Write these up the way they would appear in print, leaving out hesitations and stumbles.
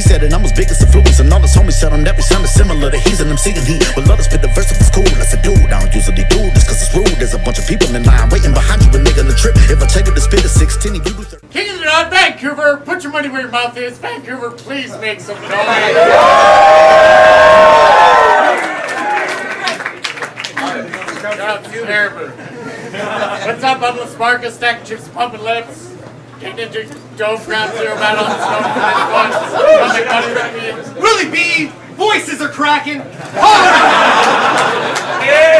said that I'm his biggest influence, and all his homies said on that we sounded similar to he's an MC, and he would love to spit the verse if it's cool. I said, dude, I don't usually do this cause it's rude. There's a bunch of people in line waiting behind you and nigga on the trip. If I tell you to spit a 16, you do 30. King of the North, Vancouver, put your money where your mouth is. Vancouver, please make some noise. That's terrible. What's up, Bubble Sparka, stack chips, pumping lips? King Ninja, Joe, Ground Zero, Battle on Stone, Willie B, voices are cracking.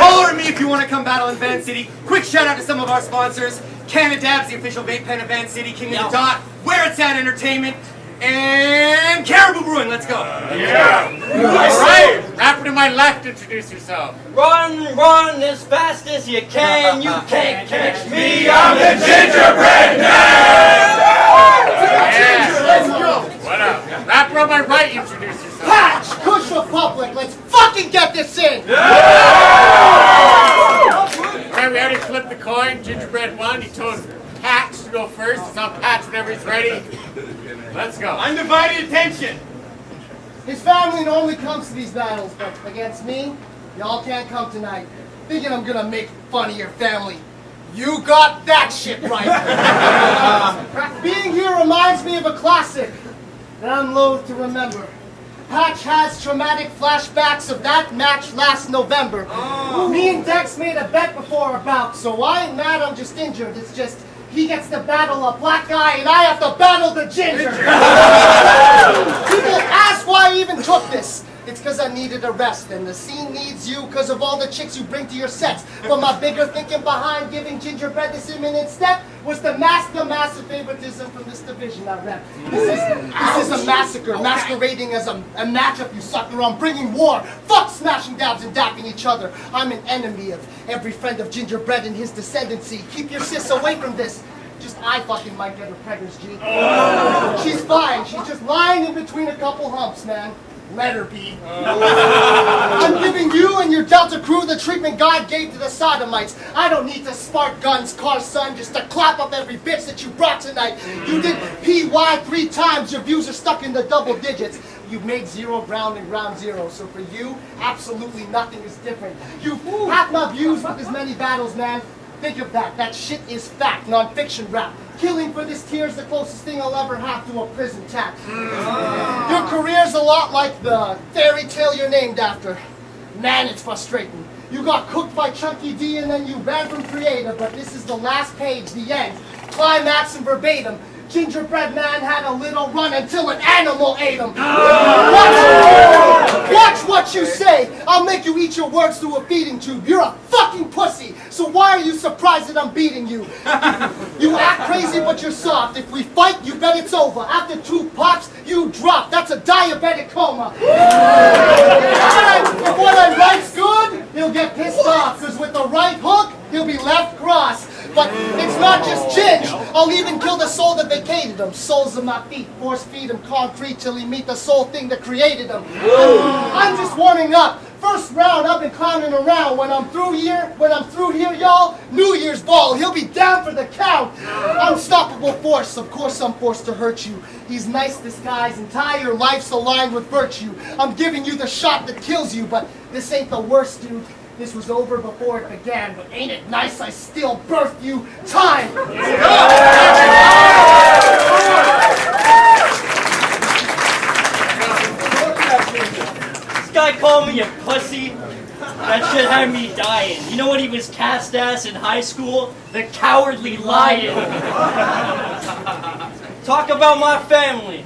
Holler at me if you want to come battle in Van City. Quick shout out to some of our sponsors. Canadab's the official vape pen of Van City, King of the Dot, Where It's At Entertainment, and Caribou Brewing. Let's go. Yeah. Alright, rapper to my left, introduce yourself. Run, run as fast as you can. You can't catch me. I'm the gingerbread man. Yeah. Let's go. What up? Rapper on my right, introduce yourself. Patch! Kush Republic! Let's fucking get this in! Alright, we already flipped the coin. Gingerbread won. He told Patch to go first. It's on Patch whenever he's ready. Let's go. Undivided attention. His family normally comes to these battles, but against me, y'all can't come tonight. Thinking I'm gonna make fun of your family. You got that shit right. Being here reminds me of a classic that I'm loath to remember. Patch has traumatic flashbacks of that match last November. Me and Dex made a bet before our bout, so I ain't mad, I'm just injured. It's just he gets to battle a black guy and I have to battle the ginger. People ask why I even took this. It's because I needed a rest, and the scene needs you because of all the chicks you bring to your sets. But my bigger thinking behind giving Gingerbread this imminent step was to mask the massive favoritism from this division I rep. This is a massacre, masquerading as a matchup, you sucker. I'm bringing war. Fuck smashing dabs and dapping each other. I'm an enemy of every friend of Gingerbread and his descendancy. Keep your sis away from this. Just I fucking might get her pregnant, G. She's fine. She's just lying in between a couple humps, man. Let her be. I'm giving you and your Delta crew the treatment God gave to the sodomites. I don't need to spark guns, cars, son, just to clap up every bitch that you brought tonight. You did PY 3 times. Your views are stuck in the double digits. You've made 0 ground in ground 0. So for you, absolutely nothing is different. You've hacked my views with as many battles, man. Think of that. That shit is fact, non-fiction rap. Killing for this tier is the closest thing I'll ever have to a prison tap. Your career's a lot like the fairy tale you're named after. Man, it's frustrating. You got cooked by Chunky D and then you ran from creative, but this is the last page, the end. Climax and verbatim. Gingerbread man had a little run until an animal ate him. Watch what you say. I'll make you eat your words through a feeding tube. You're a fucking pussy. So why are you surprised that I'm beating you? You act crazy, but you're soft. If we fight, you bet it's over. After 2 pops, you drop. That's a diabetic coma. If what I write's good, he'll get pissed off. Because with the right hook, he'll be left cross. But it's not just Ginge. I'll even kill the soul that vacated him. Soles of my feet, force feed him concrete till he meet the soul thing that created him. I'm just warming up. First round, I've been clowning around. When I'm through here, y'all, New Year's ball, he'll be down for the count. Unstoppable force, of course I'm forced to hurt you. He's nice disguised, entire life's aligned with virtue. I'm giving you the shot that kills you, but this ain't the worst, dude. This was over before it began, but ain't it nice I still birthed you? Time! This guy called me a pussy. That shit had me dying. You know what he was cast as in high school? The Cowardly Lion. Talk about my family.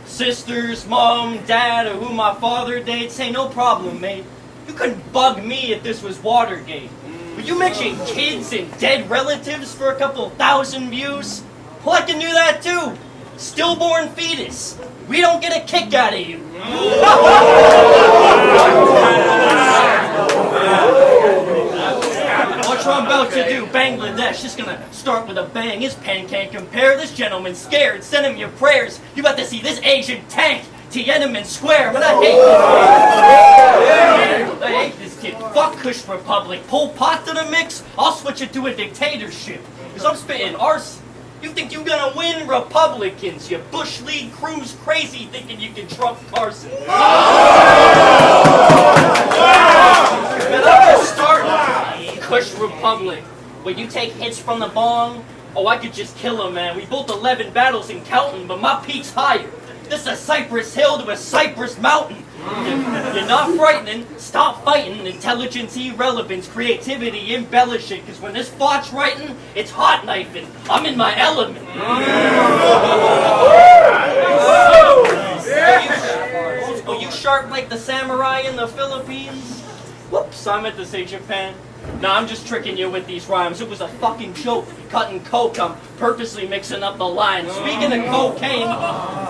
Sisters, mom, dad, or who my father dates. Hey, no problem, mate. You couldn't bug me if this was Watergate. But you mention kids and dead relatives for a couple 1,000 views? Well, I can do that too. Stillborn fetus. We don't get a kick out of you. Watch what I'm about to do. Bangladesh just gonna start with a bang. His pen can't compare. This gentleman's scared. Send him your prayers. You about to see this Asian tank. Tiananmen Square, but I hate this kid. Fuck Kush Republic. Pull pot to the mix, I'll switch it to a dictatorship. Because I'm spitting arse. You think you're gonna win? Republicans, you Bush League cruise crazy thinking you can trump Carson. But I'm just starting. Cush Republic, where you take hits from the bong. Oh, I could just kill him, man. We built 11 battles and counting, but my peak's higher. This is a Cypress Hill to a Cypress Mountain. You're not frightening. Stop fighting. Intelligence, irrelevance, creativity, embellishing. Because when this bot's writing, it's hot knifing. I'm in my element. Oh, you sharp like the samurai in the Philippines? Whoops, I meant to say Japan. Nah, I'm just tricking you with these rhymes. It was a fucking joke. Cutting coke, I'm purposely mixing up the lines. Speaking of cocaine,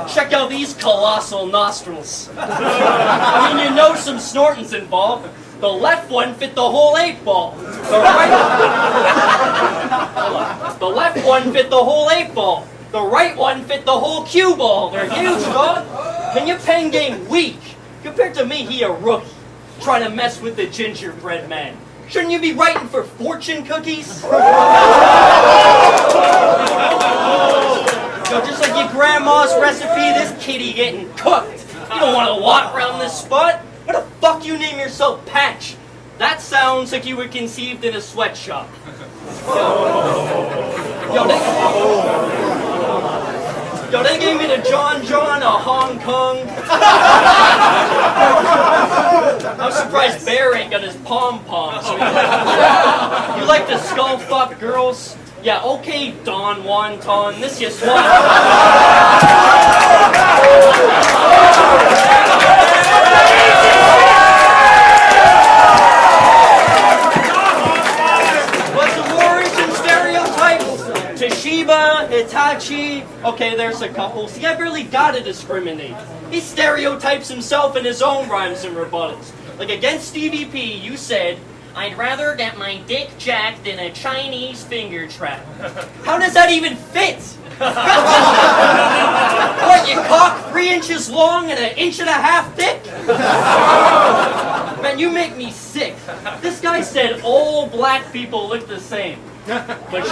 check out these colossal nostrils. I mean, you know some snorting's involved. The left one fit the whole 8 ball. The left one fit the whole 8 ball. The right one fit the whole cue ball. They're huge, dog. And your pen game weak. Compared to me, he a rookie. Trying to mess with the gingerbread man. Shouldn't you be writing for fortune cookies? Yo, just like your grandma's recipe, this kitty getting cooked. You don't want to walk around this spot. What the fuck you name yourself Patch? That sounds like you were conceived in a sweatshop. Yo, they gave me the John of Hong Kong. I'm surprised Bear ain't got his pom-poms. You like to skull fuck girls? Yeah, okay, Don Wonton, this is one. What's the origin stereotype? Toshiba, Hitachi. Okay, there's a couple. See, I really gotta discriminate. He stereotypes himself in his own rhymes and rebuttals. Like against Stevie P, you said, I'd rather get my dick jacked in a Chinese finger trap. How does that even fit? What, your cock 3 inches long and 1.5 inches thick? Man, you make me sick. This guy said all black people look the same. But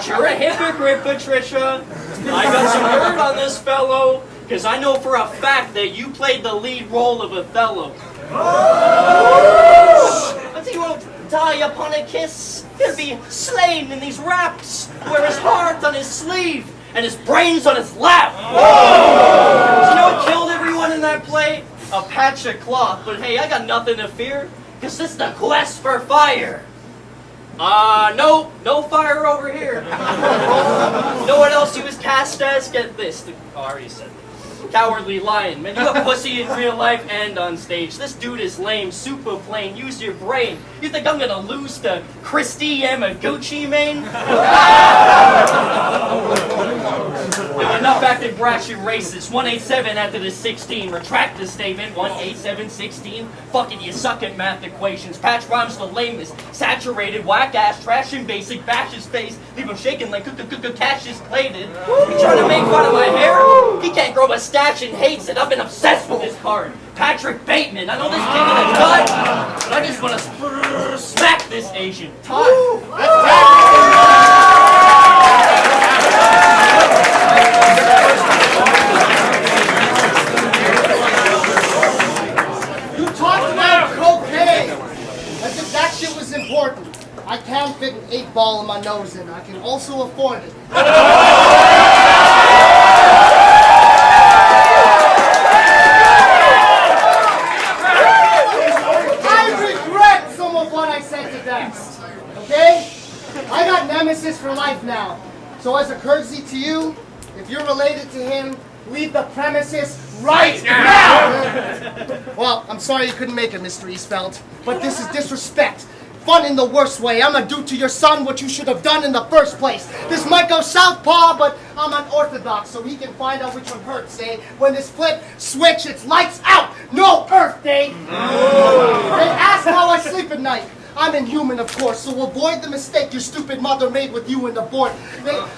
you're a hypocrite, Patricia. I got some dirt on this fellow, because I know for a fact that you played the lead role of Othello. But he won't die upon a kiss. He'll be slain in these raps, wear his heart on his sleeve, and his brains on his lap. You know what killed everyone in that play? A patch of cloth. But hey, I got nothing to fear, because this is the quest for fire. No fire over here. You know what else he was cast as? Get this. I already said it. Cowardly lion. Man, you a pussy in real life and on stage. This dude is lame, super plain. Use your brain. You think I'm gonna lose to Christy Yamaguchi, man? Enough acting brash and racist. 187 after the 16. Retract the statement. 18716. Fucking you suck at math equations. Patch rhymes the lamest. Saturated, whack ass, trash and basic. Bash his face. Leave him shaking like cash is plated. You trying to make fun of my hair? He can't grow a stash and hates it. I've been obsessed with this card. Patrick Bateman. I know this king of the gut, but I just want to smack this Asian. Todd. You talked about cocaine as if that shit was important. I can fit an 8 ball in my nose and I can also afford it. Okay? I got Nemesis for life now. So as a courtesy to you, if you're related to him, leave the premises right now! Well, I'm sorry you couldn't make it, Mr. Eastfeld, but this is disrespect. Fun in the worst way. I'm gonna do to your son what you should have done in the first place. This might go southpaw, but I'm unorthodox, so he can find out which one hurts, eh? When this flip switch, it's lights out, no Earth Day! They ask how I sleep at night. I'm inhuman, of course, so avoid the mistake your stupid mother made with you and the board.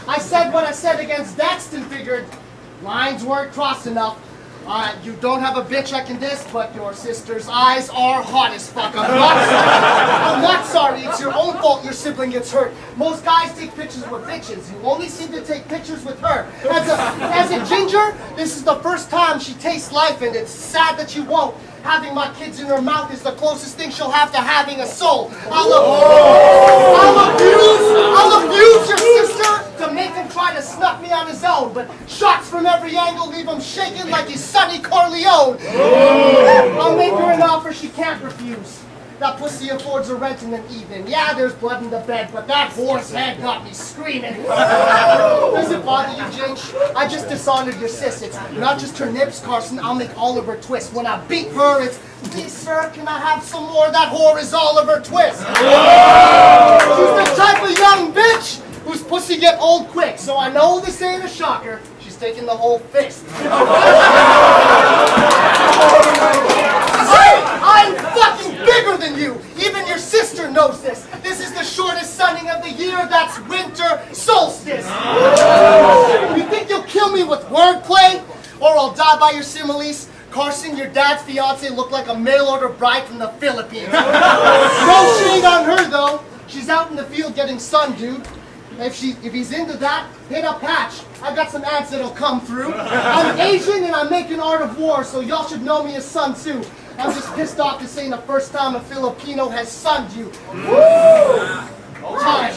I said what I said against Daxton, figured lines weren't crossed enough. You don't have a bitch I can diss, but your sister's eyes are hot as fuck. I'm not sorry. It's your own fault your sibling gets hurt. Most guys take pictures with bitches. You only seem to take pictures with her. As a ginger, this is the first time she tastes life, and it's sad that you won't. Having my kids in her mouth is the closest thing she'll have to having a soul. I'll abuse your sister to make him try to snuff me on his own, but shots from every angle leave him shaking like he's Sonny Corleone. I'll make her an offer she can't refuse. That pussy affords a rent in an evening. Yeah, there's blood in the bed, but that whore's head got me screaming. Does it bother you, Ginge? I just dishonored your sis. It's not just her nips, Carson. I'll make Oliver twist. When I beat her, it's, please, sir, can I have some more? That whore is Oliver Twist. She's the type of young bitch whose pussy get old quick. So I know this ain't a shocker. She's taking the whole fist. I'm fucking bigger than you! Even your sister knows this! This is the shortest sunning of the year, that's winter solstice! You think you'll kill me with wordplay? Or I'll die by your similes? Carson, your dad's fiance looked like a mail-order bride from the Philippines. No shade on her, though. She's out in the field getting sun, dude. If he's into that, hit up Patch. I got some ads that'll come through. I'm Asian and I make an art of war, so y'all should know me as Sun Tzu. I'm just pissed off this ain't the first time a Filipino has sunned you. Woo! Time.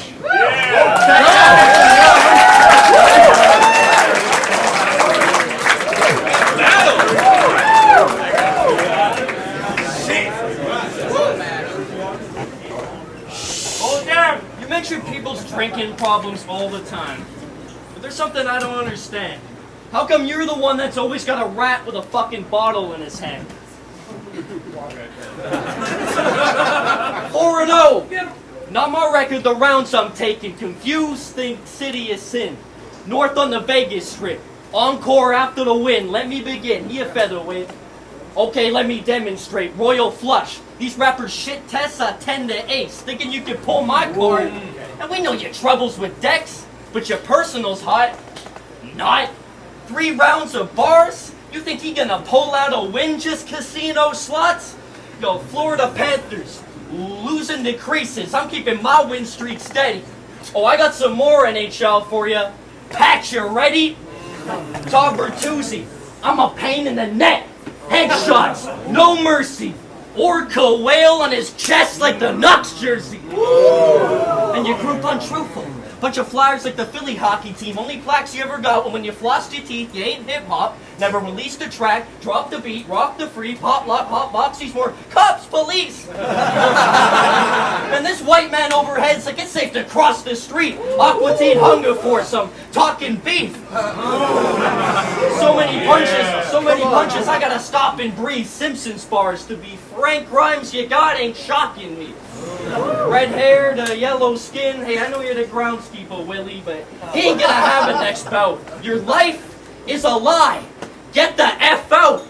Oh, damn! You mention people's drinking problems all the time. But there's something I don't understand. How come you're the one that's always got a rat with a fucking bottle in his hand? 4-0. Not my record, the rounds I'm taking. Confused, think city is sin. North on the Vegas Strip. Encore after the win. Let me begin. He a featherweight. Okay, let me demonstrate. Royal flush. These rappers shit tests I 10 to ace. Thinking you can pull my card. And we know your troubles with decks, but your personal's hot. Not. 3 rounds of bars? You think he gonna pull out a win just casino slots? Yo, Florida Panthers, losing the creases. I'm keeping my win streak steady. Oh, I got some more NHL for you. Patch, you ready? Todd Bertuzzi, I'm a pain in the neck. Headshots, no mercy. Orca whale on his chest like the Nucks jersey. And your group untruthful. Bunch of flyers like the Philly hockey team. Only plaques you ever got when you flossed your teeth. You ain't hip-hop. Never released the track. Drop the beat. Rock the free. Pop, lock, pop, boxies more. Cops, police. And this white man overhead's like it's safe to cross the street. Aqua Teen hunger for some talking beef. So many punches, I gotta stop and breathe. Simpsons bars, to be frank, rhymes you got ain't shocking me. Red hair, the yellow skin. Hey, I know you're the groundskeeper, Willie, but he ain't gonna have a next bout. Your life is a lie. Get the F out.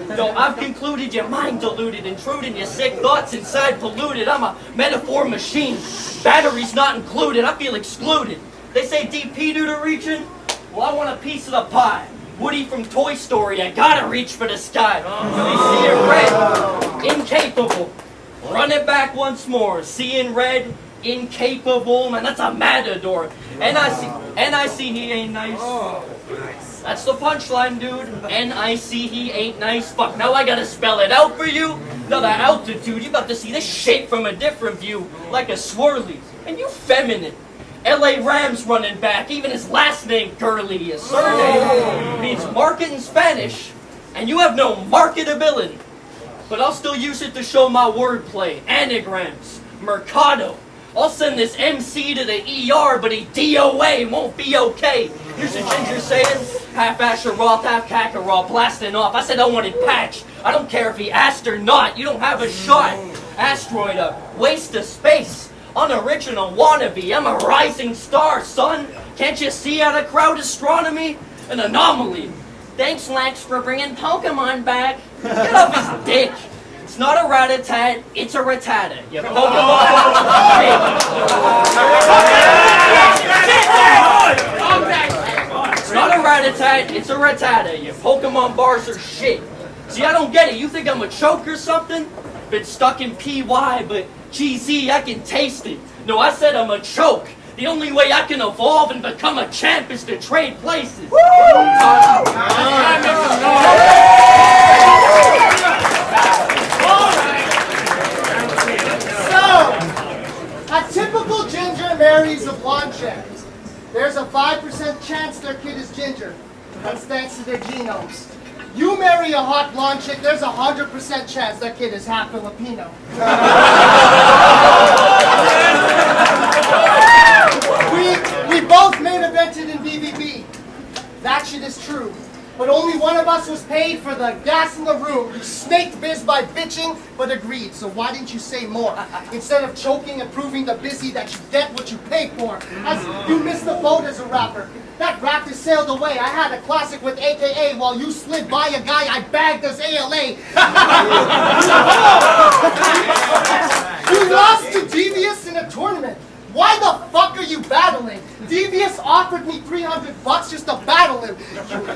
No, I've concluded your mind diluted, intruding your sick thoughts inside polluted. I'm a metaphor machine. Batteries not included. I feel excluded. They say DP due to reaching. Well, I want a piece of the pie. Woody from Toy Story, I gotta reach for the sky. They see it red, incapable. Run it back once more. Seeing red, incapable. Man, that's a matador. And I see he ain't nice. That's the punchline, dude. N-I-C, he ain't nice. Fuck, now I gotta spell it out for you. Another altitude, you about to see this shape from a different view. Like a swirly. And you feminine. L.A. Rams running back, even his last name, Gurley. His surname means market in Spanish. And you have no marketability. But I'll still use it to show my wordplay. Anagrams. Mercado. I'll send this MC to the ER, but he DOA won't be okay. Here's a ginger saying, half Asher Roth, half Kakarot, blasting off. I said I wanted Patch. I don't care if he asked or not. You don't have a shot. Asteroid, a waste of space. Unoriginal wannabe. I'm a rising star, son. Can't you see how the crowd astronomy? An anomaly. Thanks, Lex, for bringing Pokemon back. Get off his dick. It's not a rat-a-tat, it's a ratata. You Pokemon. It's not not a rat-a-tat, it's a ratata. Your Pokemon bars are shit. See, I don't get it. You think I'm a choke or something? Been stuck in PY, but GZ, I can taste it. No, I said I'm a choke. The only way I can evolve and become a champ is to trade places. A typical ginger marries a blonde chick. There's a 5% chance their kid is ginger. That's thanks to their genomes. You marry a hot blonde chick, there's a 100% chance their kid is half Filipino. we both main evented in BBB. That shit is true. But only one of us was paid for the gas in the room. You snaked biz by bitching, but agreed. So why didn't you say more? Instead of choking and proving the busy that you get what you pay for. As you missed the boat as a rapper. That raft has sailed away. I had a classic with AKA while you slid by a guy I bagged as ALA. You lost to Devious in a tournament. Why the fuck are you battling? Devious offered me $300 just to battle him.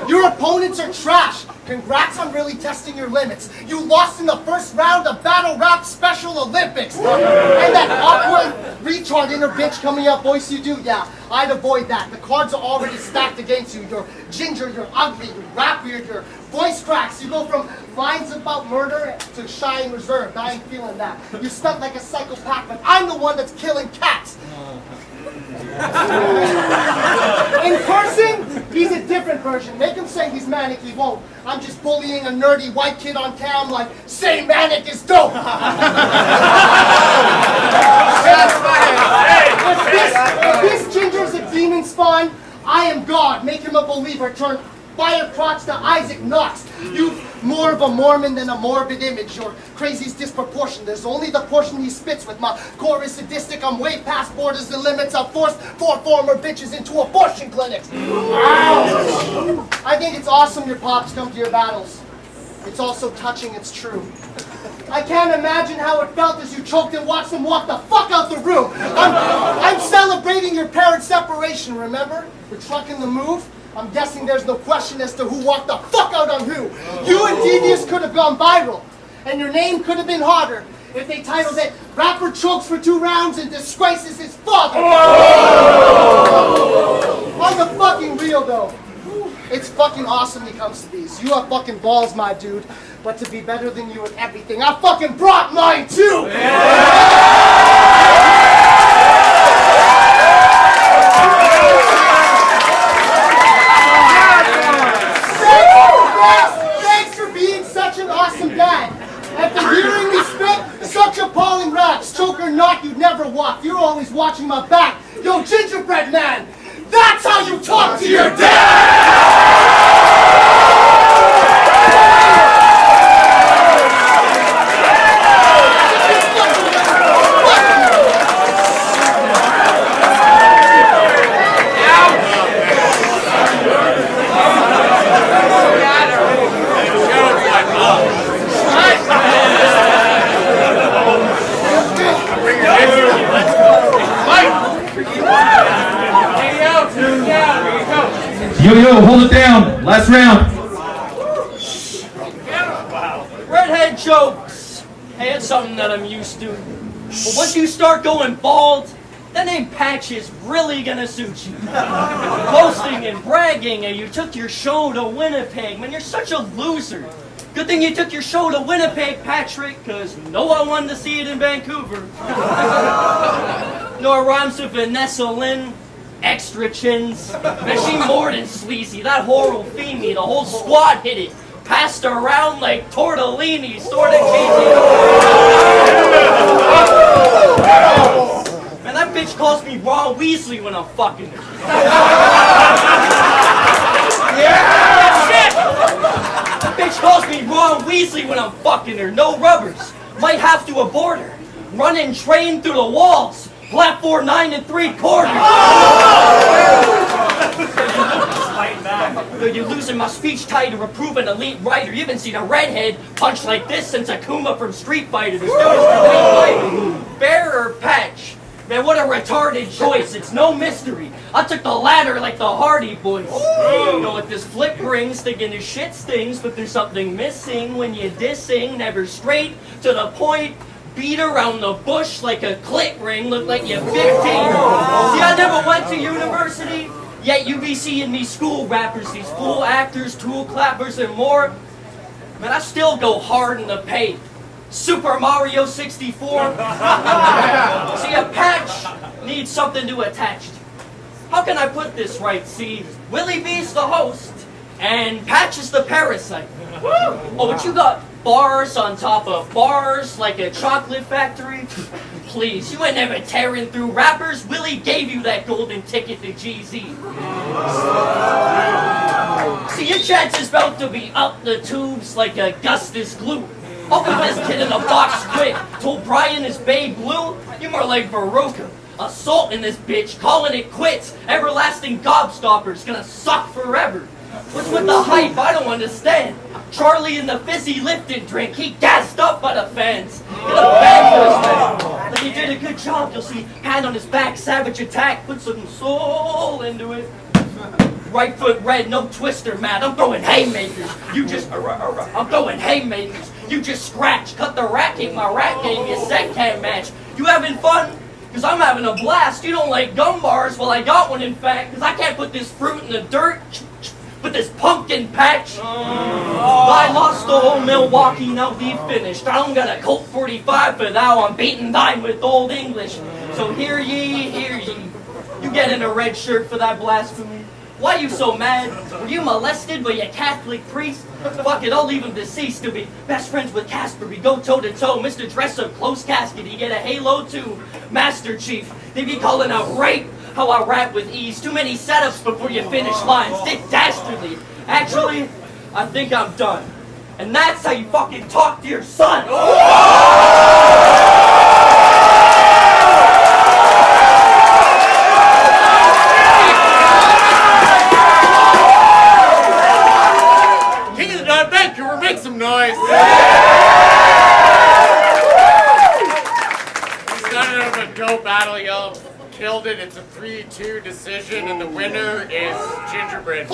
Your opponents are trash. Congrats on really testing your limits. You lost in the first round of Battle Rap Special Olympics. And that awkward retard inner bitch coming up voice you do, yeah, I'd avoid that. The cards are already stacked against you. You're ginger, you're ugly, you're rap weird, your voice cracks. You go from lines about murder to shy and reserved. I ain't feeling that. You stunt like a psychopath, but I'm the one that's killing cats. In person, he's a different version. Make him say he's manic, he won't. I'm just bullying a nerdy white kid on cam like, say manic is dope. If this ginger's a demon spawn, I am God. Make him a believer. Turn fire crotch to Isaac Knox. You've more of a Mormon than a morbid image. Your crazy's disproportionate. There's only the portion he spits with. My core is sadistic. I'm way past borders and limits. I've forced 4 former bitches into abortion clinics. I think it's awesome your pops come to your battles. It's also touching, it's true. I can't imagine how it felt as you choked and watched them walk the fuck out the room. I'm celebrating your parents' separation, remember? We're trucking the move. I'm guessing there's no question as to who walked the fuck out on who. You and Devious could have gone viral, and your name could have been harder if they titled it Rapper Chokes for 2 rounds and Disgraces His Father. On the fucking real though, it's fucking awesome he comes to these. You have fucking balls, my dude, but to be better than you at everything, I fucking brought mine too! Thanks for being such an awesome dad. After hearing me spit such appalling raps, choke or not, you'd never walk. You're always watching my back. Yo, gingerbread man, that's how you talk to your Yo, hold it down. Last round. Redhead jokes. Hey, it's something that I'm used to. But once you start going bald, that name Patch is really gonna suit you. Boasting and bragging, and you took your show to Winnipeg. Man, you're such a loser. Good thing you took your show to Winnipeg, Patrick, because no one wanted to see it in Vancouver. No, it rhymes with Vanessa Lynn. Extra chins. Man, she more than sleazy. That whore will feed me. The whole squad hit it. Passed around like tortellini, sort of cheesy. Man, that bitch calls me Ron Weasley when I'm fucking her. Yeah! Shit! That bitch calls me Ron Weasley when I'm fucking her. No rubbers. Might have to abort her. Run and train through the walls. Platform 9 3/4. You're losing my speech title to reprove an elite writer. You haven't seen a redhead punch like this since Akuma from Street Fighter. The students Bear or Patch? Man, what a retarded choice. It's no mystery. I took the latter like the Hardy Boys. You know what this flip brings, thinking his shit stings, but there's something missing when you dissing, never straight to the point. Beat around the bush like a clit ring, look like you're 15. See, I never went to university, yet you be seeing these school rappers, these fool actors, tool clappers, and more. Man, I still go hard in the paint. Super Mario 64. See, a patch needs something to attach to. How can I put this right? See, Willie B's the host, and Patch is the parasite. Oh, but you got bars on top of bars like a chocolate factory? Please, you ain't never tearing through rappers. Willie gave you that golden ticket to GZ. See, your chance is about to be up the tubes like Augustus glue. I'll put this kid in a box quick. Told Brian his Babe Blue, you're more like Veruca. Assault in this bitch, calling it quits. Everlasting gobstoppers, gonna suck forever. What's with the hype? I don't understand. Charlie in the fizzy lifted drink, he gassed up by the fans. Get a bag for his man. Like he did a good job, you'll see. Hand on his back, savage attack, put some soul into it. Right foot red, no twister, Matt. I'm throwing haymakers. You just, I'm throwing haymakers. You just scratch, cut the racket. My rat gave me a set can't match. You having fun? Cause I'm having a blast. You don't like gum bars? Well, I got one in fact. Cause I can't put this fruit in the dirt. But this pumpkin patch. I lost the whole Milwaukee, now be finished. I don't got a Colt 45, but now I'm beating time with Old English. So hear ye, hear ye. You getting a red shirt for that blasphemy? Why you so mad? Were you molested by a Catholic priest? Fuck it, I'll leave him deceased to be best friends with Casper. We go toe to toe. Mr. Dresser, close casket. He get a halo too. Master Chief, they be calling out rape. How I rap with ease. Too many setups before you finish lines. Dick dastardly. Actually, I think I'm done. And that's how you fucking talk to your son. King of the Dog Vancouver, make some noise. We started out of a go battle, y'all. Killed it. It's a 3-2 decision, and the winner is Gingerbread.